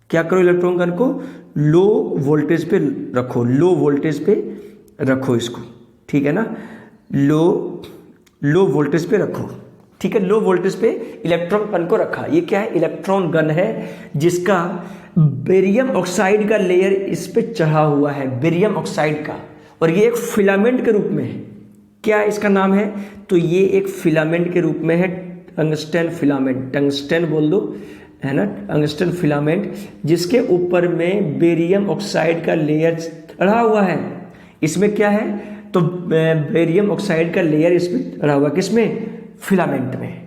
क्या करो, इलेक्ट्रॉन गन को लो वोल्टेज पे रखो, लो वोल्टेज पे रखो इसको, ठीक है ना, लो वोल्टेज पे रखो, ठीक है। लो वोल्टेज पे इलेक्ट्रॉन गन को रखा। ये क्या है, इलेक्ट्रॉन गन है जिसका बेरियम ऑक्साइड का लेयर इस पे चढ़ा हुआ है, बेरियम ऑक्साइड का, और ये एक फिलामेंट के रूप में है। क्या इसका नाम है, तो ये एक फिलामेंट के रूप में है, टंगस्टन फिलामेंट, टंगस्टन बोल दो, है ना, टंगस्टन फिलामेंट, जिसके ऊपर में बेरियम ऑक्साइड का लेयर चढ़ा हुआ है। इसमें क्या है, तो बेरियम ऑक्साइड का लेयर इसमें चढ़ा हुआ, किसमें, फिलामेंट में,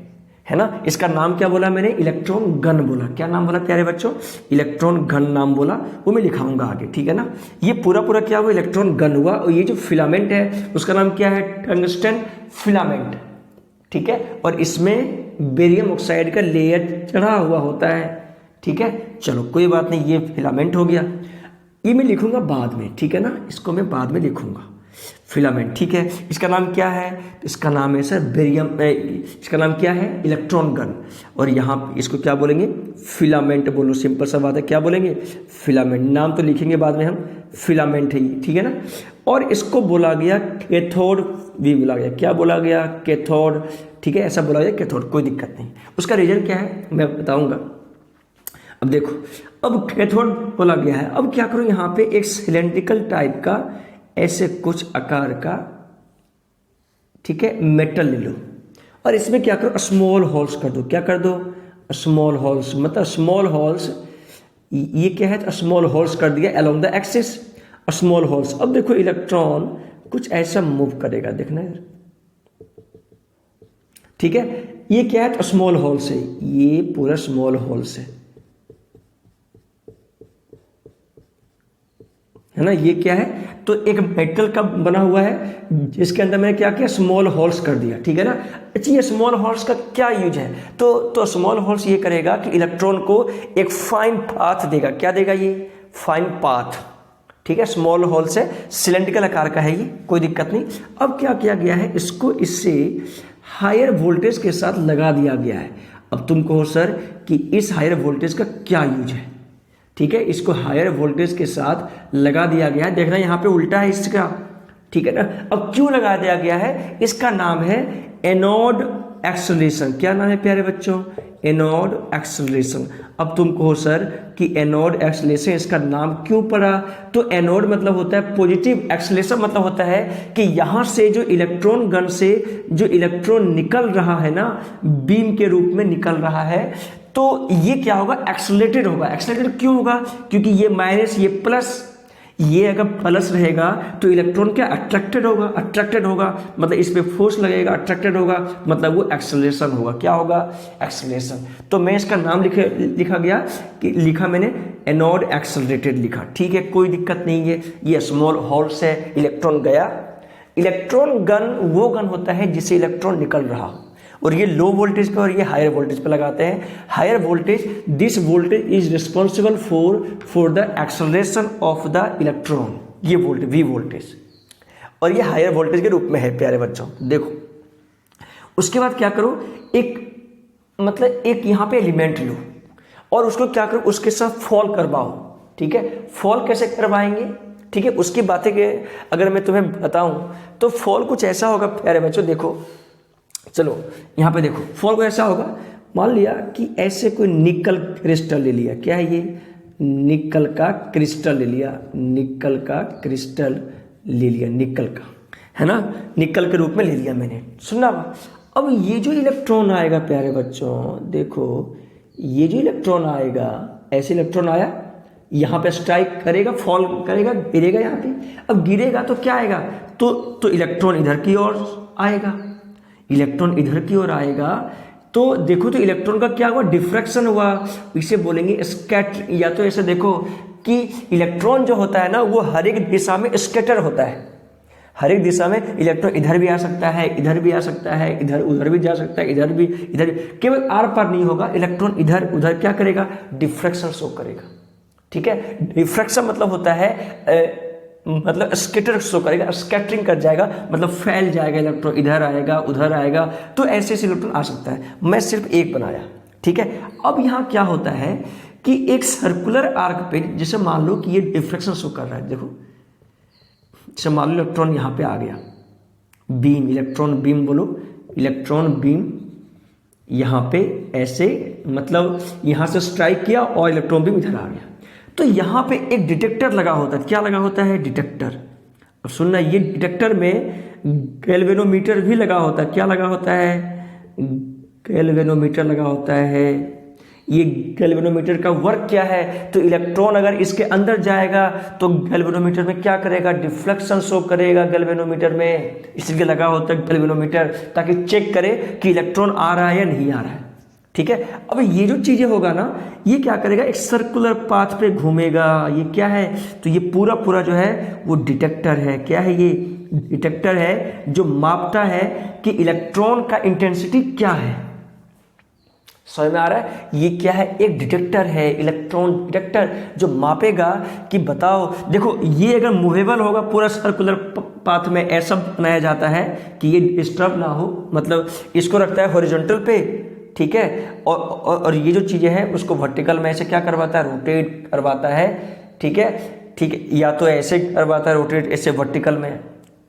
है ना। इसका नाम क्या बोला मैंने, इलेक्ट्रॉन गन बोला। क्या नाम बोला प्यारे बच्चों, इलेक्ट्रॉन गन नाम बोला, वो मैं लिखाऊंगा आगे, ठीक है ना। ये पूरा क्या हुआ, इलेक्ट्रॉन गन हुआ। और ये जो फिलामेंट है उसका नाम क्या है, टंगस्टन फिलामेंट, ठीक है। और इसमें बेरियम ऑक्साइड का लेयर चढ़ा हुआ होता है, ठीक है। चलो कोई बात नहीं, ये फिलामेंट हो गया। ये मैं लिखूंगा बाद में, ठीक है ना, इसको मैं बाद में लिखूंगा, फिलामेंट, ठीक है। इसका नाम क्या है, इसका नाम है सर बेरियम, इसका नाम क्या है, इलेक्ट्रॉन गन। और यहाँ इसको क्या बोलेंगे, फिलामेंट बोलो, सिंपल सा बात है, क्या बोलेंगे, फिलामेंट। नाम तो लिखेंगे बाद में हम, फिलामेंट है ये, ठीक है ना। और इसको बोला गया कैथोड भी बोला गया। क्या बोला गया, कैथोड, ठीक है, ऐसा बोला गया कैथोड, कोई दिक्कत नहीं। उसका रीजन क्या है मैं बताऊंगा। अब देखो, अब कैथोड बोला गया है। अब क्या करो, यहाँ पे एक सिलेंड्रिकल टाइप का ऐसे कुछ आकार का, ठीक है, मेटल ले लो, और इसमें क्या करो, स्मॉल होल्स कर दो। क्या कर दो, स्मॉल होल्स, मतलब स्मॉल होल्स, ये क्या है, स्मॉल होल्स कर दिया along the axis, small holes. अब देखो इलेक्ट्रॉन कुछ ऐसा मूव करेगा, देखना यार, ठीक है, ये क्या है, तो स्मॉल होल्स है, ये पूरा स्मॉल होल्स है ना। ये क्या है, तो एक मेटल का बना हुआ है जिसके अंदर मैंने क्या किया, स्मॉल होल्स कर दिया, ठीक है ना। अच्छा, ये स्मॉल होल्स का क्या यूज है, तो स्मॉल होल्स ये करेगा कि इलेक्ट्रॉन को एक फाइन पाथ देगा। क्या देगा, ये फाइन पाथ, ठीक है। स्मॉल होल से सिलेंड्रिकल आकार का है ये, कोई दिक्कत नहीं। अब क्या किया गया है, इसको इससे हायर वोल्टेज के साथ लगा दिया गया है। अब तुम कहो सर कि इस हायर वोल्टेज का क्या यूज है, ठीक है। इसको हायर वोल्टेज के साथ लगा दिया गया है, देखना यहाँ पे उल्टा है इसका, ठीक है ना। अब क्यों लगा दिया गया है, इसका नाम है एनोड एक्सेलरेशन। क्या नाम है प्यारे बच्चों, एनोड एक्सेलरेशन। अब तुम कहो सर कि एनोड एक्सेलरेशन इसका नाम क्यों पड़ा, तो एनोड मतलब होता है पॉजिटिव, एक्सेलरेशन मतलब होता है कि यहाँ से जो इलेक्ट्रॉन गन से जो इलेक्ट्रॉन निकल रहा है ना, बीम के रूप में निकल रहा है, तो ये क्या होगा, एक्सेलरेटेड होगा। एक्सेलरेटेड क्यों होगा, क्योंकि ये माइनस ये प्लस, ये अगर प्लस रहेगा तो इलेक्ट्रॉन क्या अट्रैक्टेड होगा, अट्रैक्टेड होगा मतलब इस पे फोर्स लगेगा, अट्रैक्टेड होगा मतलब वो एक्सेलरेशन होगा। क्या होगा, एक्सेलरेशन। तो मैं इसका नाम लिखा गया कि लिखा मैंने एनोड एक्सेलरेटेड लिखा, ठीक है, कोई दिक्कत नहीं है। ये स्मॉल होल से इलेक्ट्रॉन गया। इलेक्ट्रॉन गन वो गन होता है जिससे इलेक्ट्रॉन निकल रहा हो, और ये लो वोल्टेज पे और ये हायर वोल्टेज पे लगाते हैं। Higher voltage, this voltage is responsible for the acceleration of the electron, ये वोल्टेज वी वोल्टेज, और ये हायर वोल्टेज के रूप में है प्यारे बच्चों। देखो उसके बाद क्या करो, एक यहाँ पे एलिमेंट लो और उसको क्या करो, उसके साथ फॉल करवाओ, ठीक है। फॉल कैसे करवाएंगे, ठीक है, उसकी बातें के अगर मैं तुम्हें बताऊं तो फॉल कुछ ऐसा होगा प्यारे बच्चों। देखो चलो यहाँ पे देखो, फॉल को ऐसा होगा, मान लिया कि ऐसे कोई निकल क्रिस्टल ले लिया, क्या है ये, निकल का क्रिस्टल ले लिया, निकल का क्रिस्टल ले लिया, निकल का, है ना, निकल के रूप में ले लिया मैंने, सुनना। अब ये जो इलेक्ट्रॉन आएगा प्यारे बच्चों, देखो ये जो इलेक्ट्रॉन आएगा, ऐसे इलेक्ट्रॉन आया, यहाँ पे स्ट्राइक करेगा, फॉल करेगा, गिरेगा यहाँ पे। अब गिरेगा तो क्या आएगा, तो इलेक्ट्रॉन इधर की ओर आएगा, इलेक्ट्रॉन इधर की ओर आएगा। तो देखो तो इलेक्ट्रॉन का क्या हुआ, डिफ्रैक्शन हुआ, इसे बोलेंगे स्कैटर। या तो ऐसे देखो कि इलेक्ट्रॉन जो होता है ना, वो हर एक दिशा में स्कैटर होता है, हर एक दिशा में इलेक्ट्रॉन इधर भी आ सकता है, इधर भी आ सकता है, इधर उधर भी जा सकता है, इधर भी, केवल आर पार नहीं होगा, इलेक्ट्रॉन इधर उधर क्या करेगा, डिफ्रैक्शन शो करेगा, ठीक है। डिफ्रैक्शन मतलब होता है मतलब स्कैटर शो करेगा, स्कैटरिंग कर जाएगा, मतलब फैल जाएगा, इलेक्ट्रॉन इधर आएगा उधर आएगा, तो ऐसे इलेक्ट्रॉन आ सकता है। मैं सिर्फ एक बनाया, ठीक है। अब यहाँ क्या होता है कि एक सर्कुलर आर्क पे, जैसे मान लो कि ये डिफ्रैक्शन शो कर रहा है, देखो जैसे मान लो इलेक्ट्रॉन यहाँ पे आ गया, बीम, इलेक्ट्रॉन बीम बोलो, इलेक्ट्रॉन बीम यहाँ पे ऐसे, मतलब यहाँ से स्ट्राइक किया और इलेक्ट्रॉन बीम इधर आ गया, तो यहाँ पे एक डिटेक्टर लगा होता है। क्या लगा होता है, डिटेक्टर। अब सुनना, ये डिटेक्टर में गैल्वेनोमीटर भी लगा होता है। क्या लगा होता है, गैल्वेनोमीटर लगा होता है। ये गैल्वेनोमीटर का वर्क क्या है, तो इलेक्ट्रॉन अगर इसके अंदर जाएगा तो गैल्वेनोमीटर में क्या करेगा, डिफ्लेक्शन शो करेगा गैल्वेनोमीटर में, इसलिए लगा होता है गैल्वेनोमीटर, ताकि चेक करे कि इलेक्ट्रॉन आ रहा है या नहीं आ रहा है, ठीक है। अब ये जो चीजें होगा ना, ये क्या करेगा, एक सर्कुलर पाथ पे घूमेगा। ये क्या है, तो ये पूरा जो है वो डिटेक्टर है। क्या है, ये डिटेक्टर है जो मापता है कि इलेक्ट्रॉन का इंटेंसिटी क्या है। समझ में आ रहा है, ये क्या है, एक डिटेक्टर है, इलेक्ट्रॉन डिटेक्टर, जो मापेगा कि बताओ, देखो ये अगर मूवेबल होगा पूरा सर्कुलर पाथ में, ऐसा बनाया जाता है कि ये डिस्टर्ब ना हो, मतलब इसको रखता है हॉरिजॉन्टल पे, ठीक है। और ये जो चीज़ें हैं उसको वर्टिकल में ऐसे क्या करवाता है, रोटेट करवाता है, ठीक है, ठीक है। या तो ऐसे करवाता है रोटेट, ऐसे वर्टिकल में,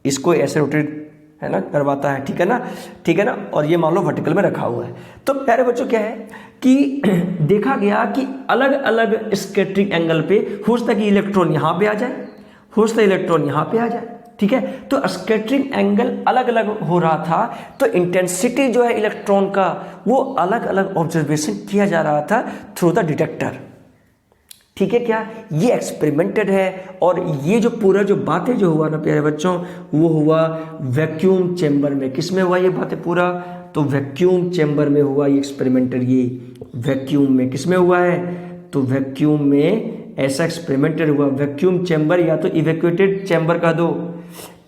इसको ऐसे रोटेट है ना करवाता है, ठीक है ना, ठीक है ना। और ये मान लो वर्टिकल में रखा हुआ है। तो प्यारे बच्चों क्या है कि देखा गया कि अलग अलग स्कैटरिंग एंगल पे हो सकता है कि इलेक्ट्रॉन यहाँ पे आ जाए, हो सकता है इलेक्ट्रॉन यहाँ पे आ जाए, ठीक है। तो स्कैटरिंग एंगल अलग अलग हो रहा था, तो इंटेंसिटी जो है इलेक्ट्रॉन का वो अलग अलग ऑब्जर्वेशन किया जा रहा था थ्रू द डिटेक्टर, ठीक है। क्या ये एक्सपेरिमेंटेड है, और ये जो पूरा जो बातें जो हुआ ना प्यारे बच्चों, वो हुआ वैक्यूम चैम्बर में। किसमें हुआ ये बातें पूरा, तो वैक्यूम चैम्बर में हुआ ये एक्सपेरिमेंटर, ये वैक्यूम में, किस में हुआ है, तो वैक्यूम में ऐसा एक्सपेरिमेंटर हुआ। वैक्यूम चैम्बर या तो इवैक्यूएटेड चैम्बर कह दो,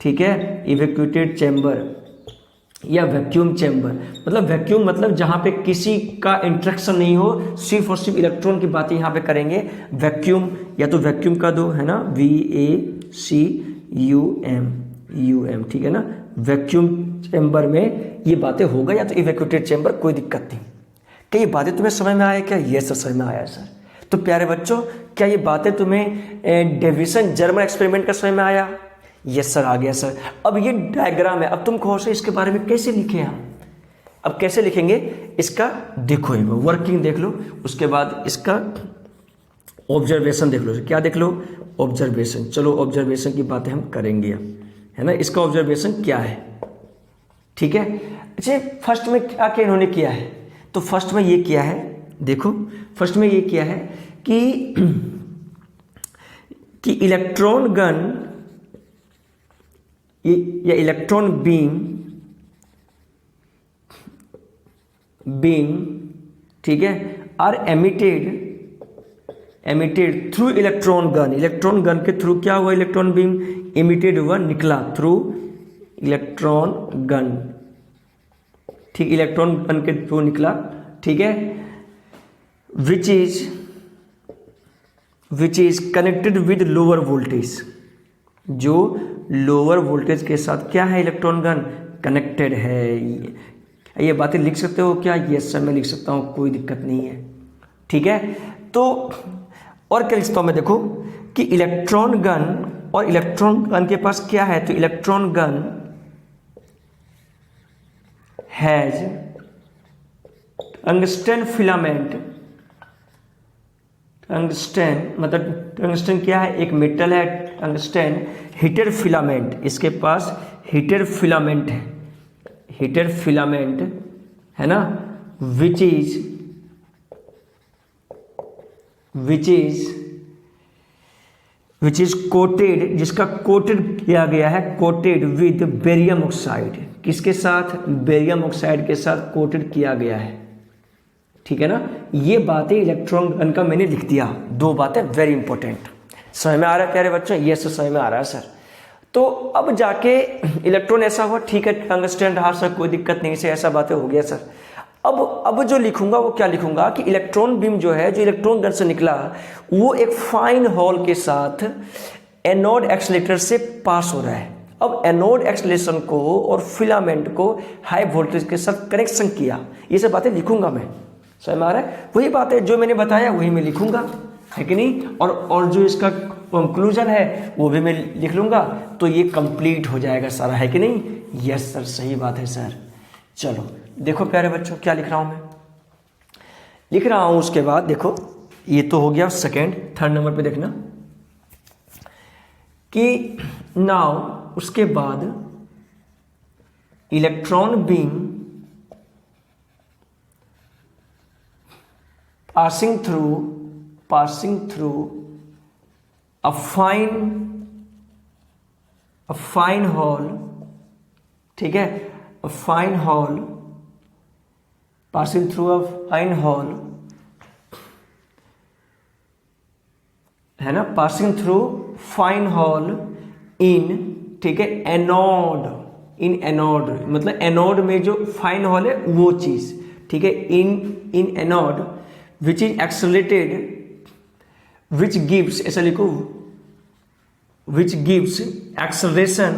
ठीक है, इवैक्यूएटेड चैम्बर या वैक्यूम चैम्बर। मतलब वैक्यूम मतलब जहां पे किसी का इंटरेक्शन नहीं हो, सिर्फ और सिर्फ इलेक्ट्रॉन की बातें यहाँ पे करेंगे, वैक्यूम या तो वैक्यूम का दो, है ना, VACUM, ठीक है ना, वैक्यूम चैम्बर में ये बातें होगा, या तो इवैक्यूएटेड चैम्बर, कोई दिक्कत नहीं। क्या ये बातें तुम्हें समझ में आया क्या? ये सर समझ में आया सर। तो प्यारे बच्चों, क्या ये बातें तुम्हें डेविसन जर्मन एक्सपेरिमेंट का समझ में आया? यस सर, आ गया सर। अब ये डायग्राम है, अब तुम कहो सर इसके बारे में कैसे लिखें हम? अब कैसे लिखेंगे इसका, देखो ये वर्किंग देख लो, उसके बाद इसका ऑब्जर्वेशन देख लो। क्या देख लो? ऑब्जर्वेशन। चलो ऑब्जर्वेशन की बातें हम करेंगे अब, है ना। इसका ऑब्जर्वेशन क्या है, ठीक है। अच्छा, फर्स्ट में क्या क्या इन्होंने किया है, तो फर्स्ट में ये किया है, देखो फर्स्ट में ये किया है कि इलेक्ट्रॉन गन या इलेक्ट्रॉन बीम, ठीक है, are emitted through electron gun. Electron gun के थ्रू क्या हुआ, इलेक्ट्रॉन बीम इमिटेड हुआ, निकला, थ्रू इलेक्ट्रॉन गन, ठीक, इलेक्ट्रॉन गन के थ्रू निकला, ठीक है, which is connected with lower voltage, जो लोअर वोल्टेज के साथ क्या है, इलेक्ट्रॉन गन कनेक्टेड है। ये बातें लिख सकते हो क्या? यस सर, मैं लिख सकता हूँ, कोई दिक्कत नहीं है, ठीक है। तो और क्या लिखता हूँ मैं, देखो कि इलेक्ट्रॉन गन, और इलेक्ट्रॉन गन के पास क्या है, तो electron gun has tungsten filament. Tungsten मतलब टंगस्टन क्या है, एक मेटल है, टंगस्टन हीटर फिलामेंट, इसके पास हीटर फिलामेंट है, हीटर फिलामेंट, है ना, विच इज कोटेड, जिसका कोटेड किया गया है, कोटेड विद बेरियम ऑक्साइड। किसके साथ? बेरियम ऑक्साइड के साथ कोटेड किया गया है, ठीक है ना। ये बातें इलेक्ट्रॉन गन का मैंने लिख दिया, दो बातें वेरी इंपॉर्टेंट। समझ में आ रहा है प्यारे बच्चों? ये सर समझ में आ रहा है सर। तो अब जाके इलेक्ट्रॉन ऐसा हुआ, ठीक है, टंगस्टन रहा सर, कोई दिक्कत नहीं से, ऐसा बातें हो गया सर। अब जो लिखूंगा वो क्या लिखूंगा कि इलेक्ट्रॉन बीम जो है, जो इलेक्ट्रॉन गन से निकला, वो एक फाइन हॉल के साथ एनोड एक्सीलरेटर से पास हो रहा है। अब एनोड एक्सीलरेशन को और फिलामेंट को हाई वोल्टेज के साथ कनेक्शन किया, ये सब बातें लिखूंगा मैं। समझ में आ रहा है? वही बातें जो मैंने बताया वही मैं लिखूंगा, है कि नहीं। और जो इसका कंक्लूजन है वो भी मैं लिख लूंगा, तो ये कंप्लीट हो जाएगा सारा, है कि नहीं। यस सर, सही बात है सर। चलो देखो प्यारे बच्चों, क्या लिख रहा हूं मैं, लिख रहा हूं उसके बाद देखो, ये तो हो गया सेकेंड। थर्ड नंबर पे देखना कि नाउ उसके बाद electron beam passing through a fine hole, ठीक है, a fine hole, passing through a fine hole, है ना, passing through fine hole in, ठीक है, एनोड मतलब एनोड में जो फाइन हॉल है वो चीज, ठीक है, इन anode which is accelerated, which gives, ऐसा लिखो, which gives acceleration,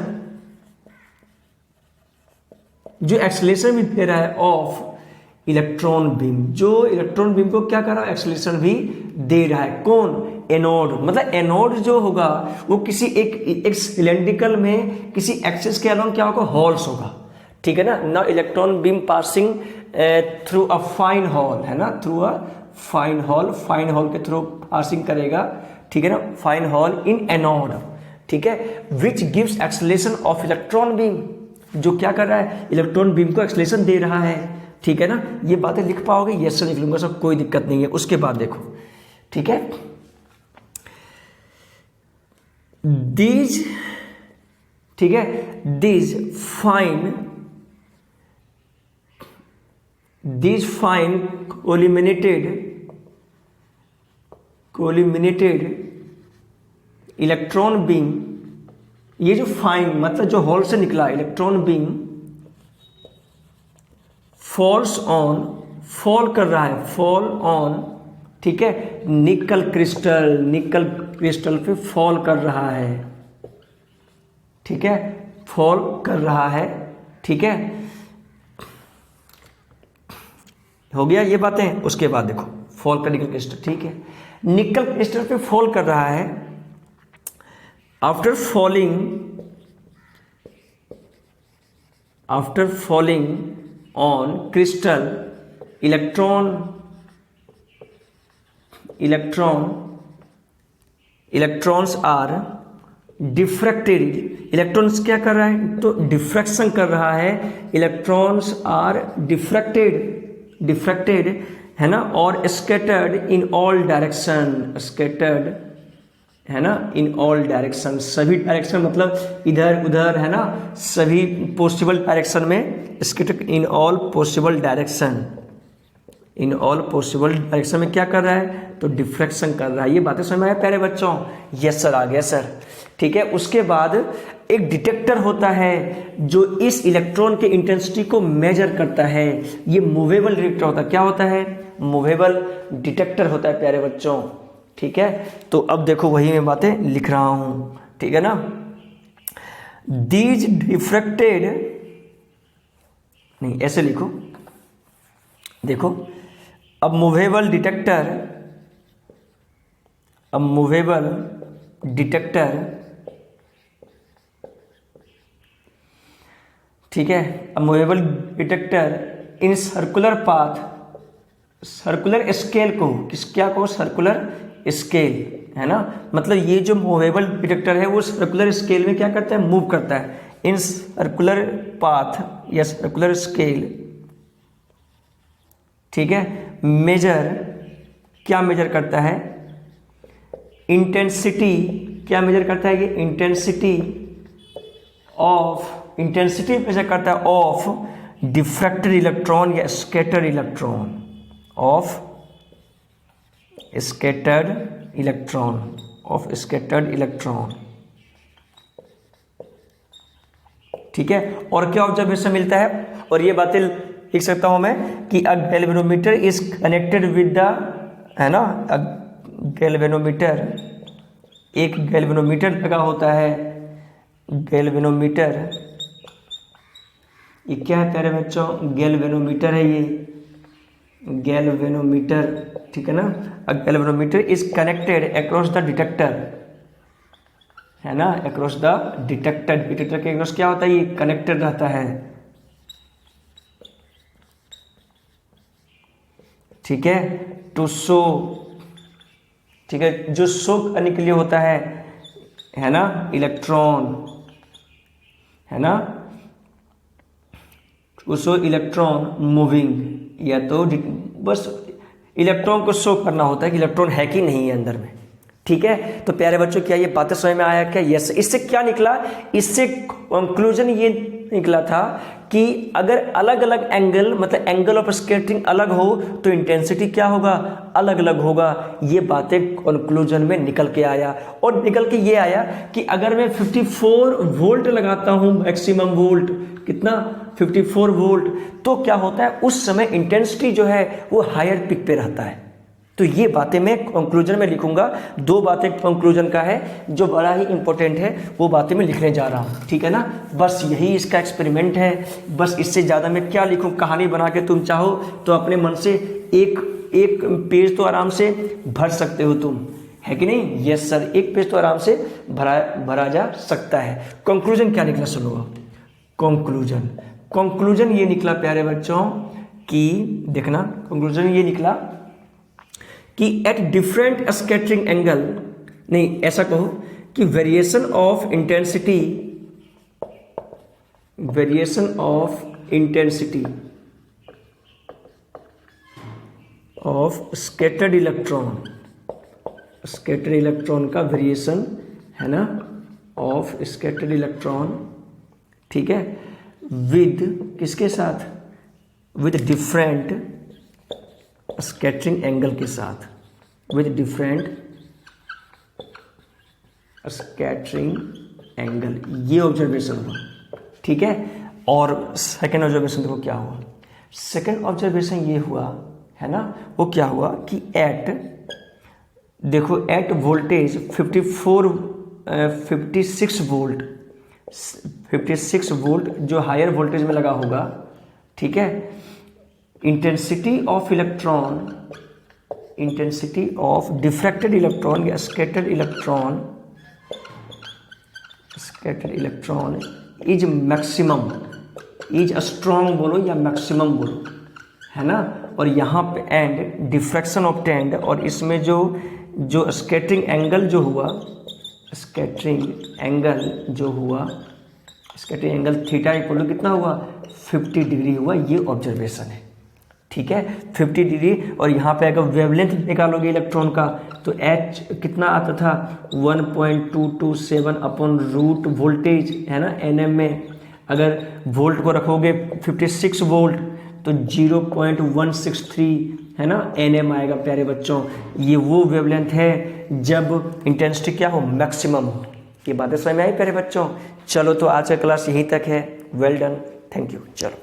जो एक्सेलरेशन भी दे रहा है ऑफ इलेक्ट्रॉन बीम, जो इलेक्ट्रॉन बीम को क्या कर रहा है, एक्सेलरेशन भी दे रहा है। कौन? एनोड। मतलब एनोड जो होगा वो किसी एक सिलेंड्रिकल में किसी एक्सिस के अलोंग क्या होगा, हॉल्स होगा, ठीक है ना। Now electron beam passing through a fine hall, है ना, थ्रू अ फाइन हॉल के थ्रू पासिंग करेगा, ठीक है ना, फाइन हॉल इन एनोड, ठीक है, which gives acceleration of electron beam, जो क्या कर रहा है, इलेक्ट्रॉन बीम को एक्सेलरेशन दे रहा है, ठीक है ना। ये बातें लिख पाओगे? यस सर लिख लूंगा सब, कोई दिक्कत नहीं है। उसके बाद देखो, ठीक है, दीज, ठीक है, these fine these fine collimated electron beam, ये जो फाइन मतलब जो होल से निकला इलेक्ट्रॉन बीम फॉल कर रहा है, फॉल ऑन, ठीक है, निकल क्रिस्टल पे फॉल कर रहा है, ठीक है, फॉल कर रहा है, ठीक है, हो गया ये बातें। उसके बाद देखो फॉल कर निकल क्रिस्टल, ठीक है, निकल क्रिस्टल पे फॉल कर रहा है। After falling on crystal electrons are diffracted. Electrons क्या कर रहा है, तो डिफ्रैक्शन कर रहा है, इलेक्ट्रॉन्स आर डिफ्रैक्टेड है ना, और scattered in all direction, scattered है ना, इन ऑल डायरेक्शन, सभी डायरेक्शन मतलब इधर उधर है ना, सभी पॉसिबल डायरेक्शन में, scattered in all possible direction, in all possible direction में क्या कर रहा है, तो डिफ्रैक्शन कर रहा है। ये बातें समझ में आया प्यारे बच्चों? यस सर, आ गया सर, ठीक है। उसके बाद एक डिटेक्टर होता है जो इस इलेक्ट्रॉन के इंटेंसिटी को मेजर करता है, ये मूवेबल डिटेक्टर होता है। क्या होता है? मूवेबल डिटेक्टर होता है प्यारे बच्चों, ठीक है। तो अब देखो वही मैं बातें लिख रहा हूं, ठीक है ना। दीज डिफ्रैक्टेड, नहीं ऐसे लिखो, देखो अब मूवेबल डिटेक्टर, ठीक है, अब movable detector in circular path, circular scale को क्या को, सर्कुलर स्केल है ना, मतलब ये जो मूवेबल डिटेक्टर है वो सर्कुलर स्केल में क्या करता है, मूव करता है। इन सर्कुलर पाथ या सर्कुलर स्केल, ठीक है, मेजर, क्या मेजर करता है, इंटेंसिटी, क्या मेजर करता है कि इंटेंसिटी मेजर करता है ऑफ डिफ्रैक्टेड इलेक्ट्रॉन या scattered electron, of scattered electron, ठीक है। और क्या ऑब्जर्वेशन मिलता है, और ये बातें लिख सकता हूं मैं कि अ galvanometer is connected with the, है ना, गैल्वेनोमीटर, एक गैल्वेनोमीटर लगा होता है, गैल्वेनोमीटर, ये क्या है प्यारे बच्चों, गैल्वेनोमीटर है ये, गैल्वेनोमीटर, ठीक है ना। अ galvanometer is connected across the detector, है ना, अक्रॉस द डिटेक्टर, डिटेक्टर के अक्रॉस क्या होता है, ये कनेक्टेड रहता है, ठीक है, टू शो, ठीक है, जो शो करने के लिए होता है ना, इलेक्ट्रॉन, है ना, टू शो इलेक्ट्रॉन मूविंग, या तो बस इलेक्ट्रॉन को शो करना होता है कि इलेक्ट्रॉन है कि नहीं है अंदर में, ठीक है। तो प्यारे बच्चों क्या ये बातें समझ में आया क्या? यस। इससे क्या निकला, इससे कंक्लूजन ये निकला था कि अगर अलग अलग एंगल, मतलब एंगल ऑफ स्कैटरिंग अलग हो तो इंटेंसिटी क्या होगा, अलग अलग होगा। ये बातें कंक्लूजन में निकल के आया, और निकल के ये आया कि अगर मैं 54 वोल्ट लगाता हूं, मैक्सिमम वोल्ट कितना, 54 वोल्ट, तो क्या होता है उस समय इंटेंसिटी जो है वो हायर पिक पे रहता है। तो ये बातें मैं कंक्लूजन में लिखूंगा, दो बातें कंक्लूजन का है जो बड़ा ही इंपॉर्टेंट है, वो बातें मैं लिखने जा रहा हूं, ठीक है ना। बस यही इसका एक्सपेरिमेंट है, बस इससे ज़्यादा मैं क्या लिखूं, कहानी बना के तुम चाहो तो अपने मन से एक पेज तो आराम से भर सकते हो तुम, है कि नहीं? यस सर, एक पेज तो आराम से भरा जा सकता है। कंक्लूजन क्या निकला सुनो। कंक्लूजन ये निकला प्यारे बच्चों कि देखना, कंक्लूजन ये निकला कि एट डिफरेंट स्कैटरिंग एंगल, नहीं ऐसा कहो कि variation of intensity of scattered electron का वेरिएशन, है ना, ऑफ स्कैटर्ड इलेक्ट्रॉन, ठीक है, विद किसके साथ, विद डिफरेंट स्कैटरिंग एंगल के साथ, विद डिफरेंट स्कैटरिंग एंगल, ये ऑब्जर्वेशन हुआ, ठीक है। और सेकेंड ऑब्जर्वेशन देखो क्या हुआ, सेकेंड ऑब्जर्वेशन ये हुआ है ना, वो क्या हुआ कि देखो एट वोल्टेज 56 वोल्ट जो हायर वोल्टेज में लगा होगा, ठीक है, इंटेंसिटी ऑफ डिफ्रैक्टेड इलेक्ट्रॉन या scattered electron is maximum, is strong बोलो या मैक्सिमम बोलो, है ना। और यहाँ पे एंड डिफ्रैक्शन ऑब्टेन्ड, और इसमें जो स्कैटरिंग एंगल जो हुआ, स्कैटरिंग एंगल थीटा इक्वल कितना हुआ, 50 डिग्री हुआ, ये ऑब्जर्वेशन है, ठीक है, 50 डिग्री। और यहाँ पे अगर वेवलेंथ निकालोगे इलेक्ट्रॉन का तो एच कितना आता था, 1.227 अपॉन रूट वोल्टेज, है ना, एनएम में। अगर वोल्ट को रखोगे 56 वोल्ट तो 0.163, है ना, एनएम आएगा प्यारे बच्चों। ये वो वेवलेंथ है जब इंटेंसिटी क्या हो, मैक्सिमम हो। ये बातें समझ में आई प्यारे बच्चों। चलो तो आज का क्लास यहीं तक है। Well done, thank you. चलो।